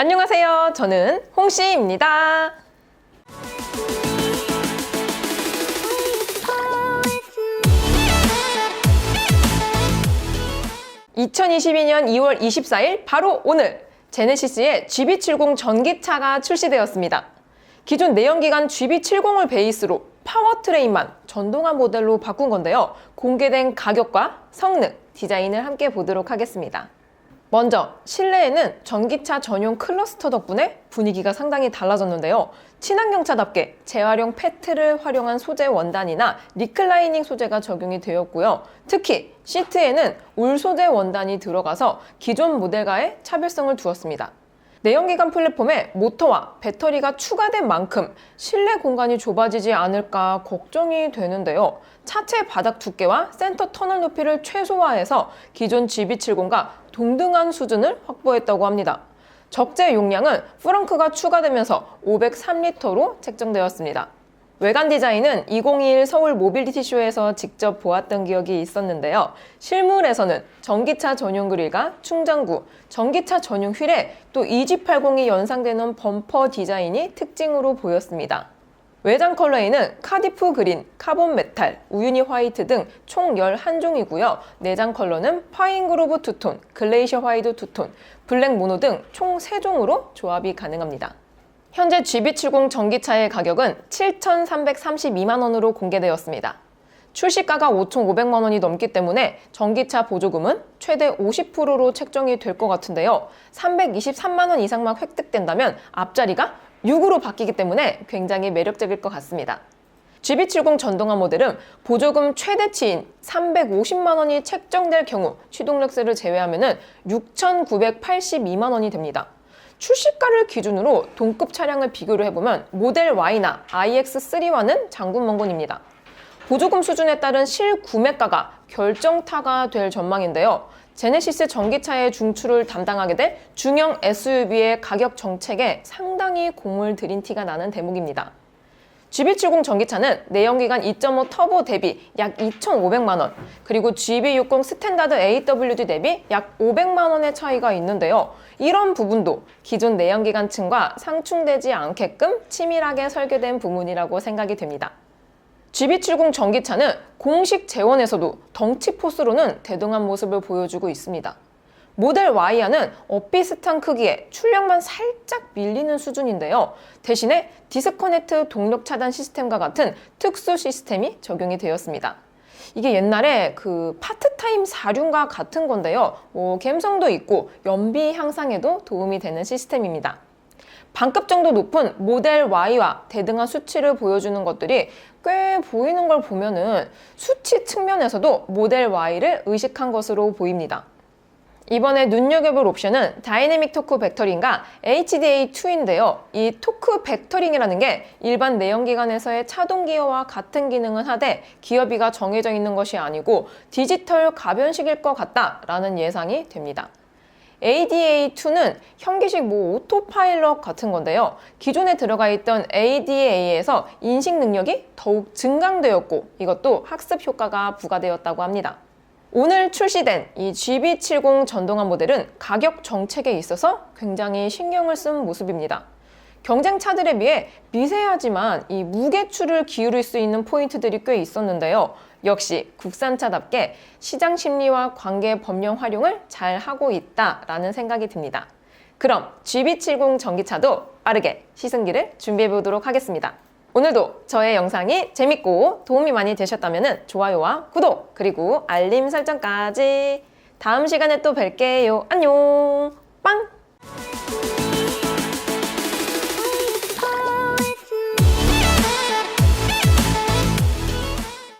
안녕하세요. 저는 홍씨입니다. 2022년 2월 24일 바로 오늘 제네시스의 GB70 전기차가 출시되었습니다. 기존 내연기관 GB70을 베이스로 파워트레인만 전동화 모델로 바꾼 건데요. 공개된 가격과 성능, 디자인을 함께 보도록 하겠습니다. 먼저 실내에는 전기차 전용 클러스터 덕분에 분위기가 상당히 달라졌는데요. 친환경차답게 재활용 페트를 활용한 소재 원단이나 리클라이닝 소재가 적용이 되었고요. 특히 시트에는 울 소재 원단이 들어가서 기존 모델과의 차별성을 두었습니다. 내연기관 플랫폼에 모터와 배터리가 추가된 만큼 실내 공간이 좁아지지 않을까 걱정이 되는데요. 차체 바닥 두께와 센터 터널 높이를 최소화해서 기존 GB70과 동등한 수준을 확보했다고 합니다. 적재 용량은 프렁크가 추가되면서 503리터로 책정되었습니다. 외관 디자인은 2021 서울 모빌리티 쇼에서 직접 보았던 기억이 있었는데요. 실물에서는 전기차 전용 그릴과 충전구, 전기차 전용 휠에 또 EG80이 연상되는 범퍼 디자인이 특징으로 보였습니다. 외장 컬러에는 카디프 그린, 카본 메탈, 우유니 화이트 등 총 11종이고요. 내장 컬러는 파인그로브 투톤, 글레이셔 화이트 투톤, 블랙 모노 등 총 3종으로 조합이 가능합니다. 현재 GB70 전기차의 가격은 7,332만 원으로 공개되었습니다. 출시가가 5,500만 원이 넘기 때문에 전기차 보조금은 최대 50%로 책정이 될 것 같은데요. 323만 원 이상만 획득된다면 앞자리가 6으로 바뀌기 때문에 굉장히 매력적일 것 같습니다. GB70 전동화 모델은 보조금 최대치인 350만 원이 책정될 경우 취동력세를 제외하면 6,982만 원이 됩니다. 출시가를 기준으로 동급 차량을 비교를 해보면 모델 Y나 iX3와는 장군멍건입니다. 보조금 수준에 따른 실구매가가 결정타가 될 전망인데요. 제네시스 전기차의 중추를 담당하게 될 중형 SUV의 가격 정책에 상당히 공을 들인 티가 나는 대목입니다. GB70 전기차는 내연기관 2.5 터보 대비 약 2,500만 원, 그리고 GB60 스탠다드 AWD 대비 약 500만 원의 차이가 있는데요. 이런 부분도 기존 내연기관층과 상충되지 않게끔 치밀하게 설계된 부분이라고 생각이 됩니다. GB70 전기차는 공식 재원에서도 덩치 포스로는 대등한 모습을 보여주고 있습니다. 모델 Y와는 엇비슷한 크기에 출력만 살짝 밀리는 수준인데요. 대신에 디스커넥트 동력 차단 시스템과 같은 특수 시스템이 적용이 되었습니다. 이게 옛날에 그 파트타임 사륜과 같은 건데요. 감성도 있고 연비 향상에도 도움이 되는 시스템입니다. 반급 정도 높은 모델 Y와 대등한 수치를 보여주는 것들이 꽤 보이는 걸 보면은 수치 측면에서도 모델 Y를 의식한 것으로 보입니다. 이번에 눈여겨볼 옵션은 다이내믹 토크 벡터링과 HDA2인데요. 이 토크 벡터링이라는 게 일반 내연기관에서의 차동 기어와 같은 기능은 하되 기어비가 정해져 있는 것이 아니고 디지털 가변식일 것 같다라는 예상이 됩니다. ADA2는 현기식 오토파일럿 같은 건데요. 기존에 들어가 있던 ADA에서 인식 능력이 더욱 증강되었고 이것도 학습 효과가 부과되었다고 합니다. 오늘 출시된 이 GB70 전동화 모델은 가격 정책에 있어서 굉장히 신경을 쓴 모습입니다. 경쟁차들에 비해 미세하지만 이 무게추를 기울일 수 있는 포인트들이 꽤 있었는데요. 역시 국산차답게 시장 심리와 관계 법령 활용을 잘 하고 있다라는 생각이 듭니다. 그럼 GB70 전기차도 빠르게 시승기를 준비해 보도록 하겠습니다. 오늘도 저의 영상이 재밌고 도움이 많이 되셨다면 좋아요와 구독 그리고 알림 설정까지. 다음 시간에 또 뵐게요. 안녕. 빵!